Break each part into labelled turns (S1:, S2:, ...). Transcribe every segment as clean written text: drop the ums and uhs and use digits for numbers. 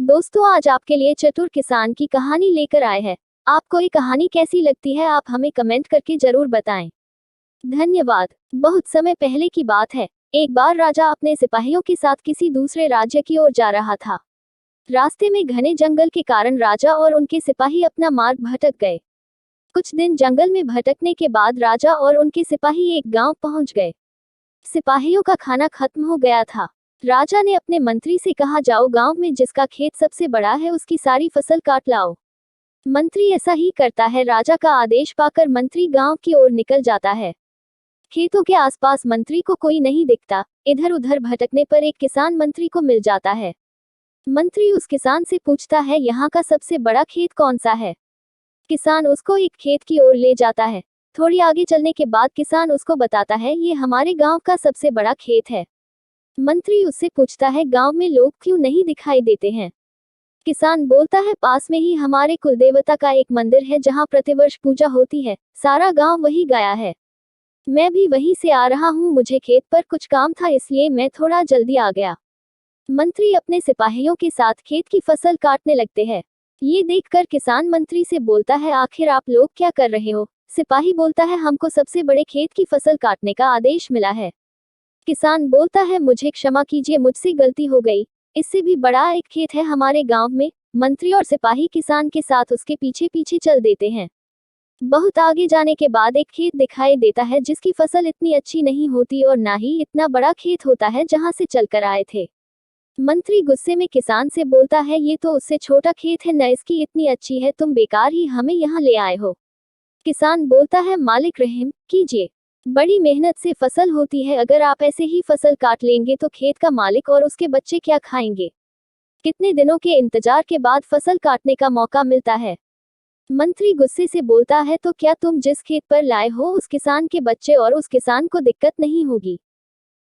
S1: दोस्तों आज आपके लिए चतुर किसान की कहानी लेकर आए हैं। आपको ये कहानी कैसी लगती है आप हमें कमेंट करके जरूर बताएं। धन्यवाद। बहुत समय पहले की बात है। एक बार राजा अपने सिपाहियों के साथ किसी दूसरे राज्य की ओर जा रहा था। रास्ते में घने जंगल के कारण राजा और उनके सिपाही अपना मार्ग भटक गए। कुछ दिन जंगल में भटकने के बाद राजा और उनके सिपाही एक गांव पहुंच गए। सिपाहियों का खाना खत्म हो गया था। राजा ने अपने मंत्री से कहा, जाओ गांव में जिसका खेत सबसे बड़ा है उसकी सारी फसल काट लाओ। मंत्री ऐसा ही करता है। राजा का आदेश पाकर मंत्री गांव की ओर निकल जाता है। खेतों के आसपास मंत्री को कोई नहीं दिखता। इधर उधर भटकने पर एक किसान मंत्री को मिल जाता है। मंत्री उस किसान से पूछता है, यहाँ का सबसे बड़ा खेत कौन सा है? किसान उसको एक खेत की ओर ले जाता है। थोड़ी आगे चलने के बाद किसान उसको बताता है, ये हमारे गांव का सबसे बड़ा खेत है। मंत्री उससे पूछता है, गांव में लोग क्यों नहीं दिखाई देते हैं? किसान बोलता है, पास में ही हमारे कुलदेवता का एक मंदिर है जहां प्रतिवर्ष पूजा होती है। सारा गांव वही गया है। मैं भी वहीं से आ रहा हूं। मुझे खेत पर कुछ काम था इसलिए मैं थोड़ा जल्दी आ गया। मंत्री अपने सिपाहियों के साथ खेत की फसल काटने लगते हैं। ये देखकर किसान मंत्री से बोलता है, आखिर आप लोग क्या कर रहे हो? सिपाही बोलता है, हमको सबसे बड़े खेत की फसल काटने का आदेश मिला है। किसान बोलता है, मुझे क्षमा कीजिए, मुझसे गलती हो गई। इससे भी बड़ा एक खेत है हमारे गांव में। मंत्री और सिपाही किसान के साथ उसके पीछे पीछे चल देते हैं। बहुत आगे जाने के बाद एक खेत दिखाई देता है जिसकी फसल इतनी अच्छी नहीं होती और ना ही इतना बड़ा खेत होता है जहां से चलकर आए थे। मंत्री गुस्से में किसान से बोलता है, ये तो उससे छोटा खेत है, न इसकी इतनी अच्छी है, तुम बेकार ही हमें यहाँ ले आए हो। किसान बोलता है, मालिक रहम कीजिए, बड़ी मेहनत से फसल होती है, अगर आप ऐसे ही फसल काट लेंगे तो खेत का मालिक और उसके बच्चे क्या खाएंगे? कितने दिनों के इंतजार के बाद फसल काटने का मौका मिलता है। मंत्री गुस्से से बोलता है, तो क्या तुम जिस खेत पर लाए हो उस किसान के बच्चे और उस किसान को दिक्कत नहीं होगी?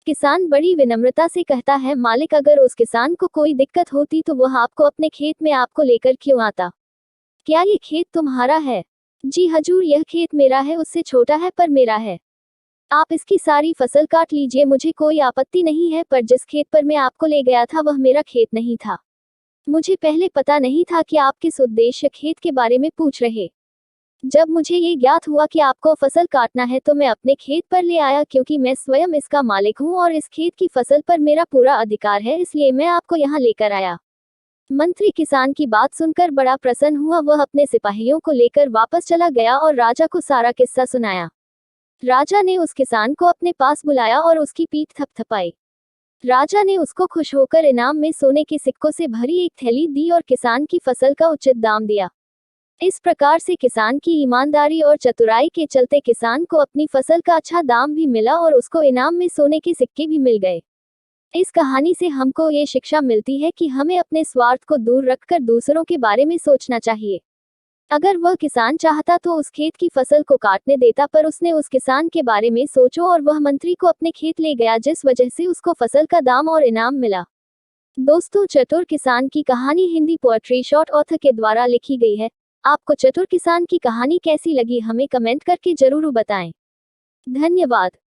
S1: किसान बड़ी विनम्रता से कहता है, मालिक अगर उस किसान को कोई दिक्कत होती तो वह आपको अपने खेत में आपको लेकर क्यों आता? क्या ये खेत तुम्हारा है? जी हजूर, यह खेत मेरा है, उससे छोटा है पर मेरा है। आप इसकी सारी फसल काट लीजिए, मुझे कोई आपत्ति नहीं है, पर जिस खेत पर मैं आपको ले गया था वह मेरा खेत नहीं था। मुझे पहले पता नहीं था कि आप किस उद्देश्य खेत के बारे में पूछ रहे। जब मुझे ये ज्ञात हुआ कि आपको फसल काटना है तो मैं अपने खेत पर ले आया, क्योंकि मैं स्वयं इसका मालिक हूँ और इस खेत की फसल पर मेरा पूरा अधिकार है, इसलिए मैं आपको यहाँ लेकर आया। मंत्री किसान की बात सुनकर बड़ा प्रसन्न हुआ। वह अपने सिपाहियों को लेकर वापस चला गया और राजा को सारा किस्सा सुनाया। राजा ने उस किसान को अपने पास बुलाया और उसकी पीठ थपथपाई। राजा ने उसको खुश होकर इनाम में सोने के सिक्कों से भरी एक थैली दी और किसान की फसल का उचित दाम दिया। इस प्रकार से किसान की ईमानदारी और चतुराई के चलते किसान को अपनी फसल का अच्छा दाम भी मिला और उसको इनाम में सोने के सिक्के भी मिल गए। इस कहानी से हमको ये शिक्षा मिलती है कि हमें अपने स्वार्थ को दूर रखकर दूसरों के बारे में सोचना चाहिए। अगर वह किसान चाहता तो उस खेत की फसल को काटने देता, पर उसने उस किसान के बारे में सोचो और वह मंत्री को अपने खेत ले गया, जिस वजह से उसको फसल का दाम और इनाम मिला। दोस्तों, चतुर किसान की कहानी हिंदी पोएट्री शॉर्ट ऑथर के द्वारा लिखी गई है। आपको चतुर किसान की कहानी कैसी लगी हमें कमेंट करके जरूर बताएं। धन्यवाद।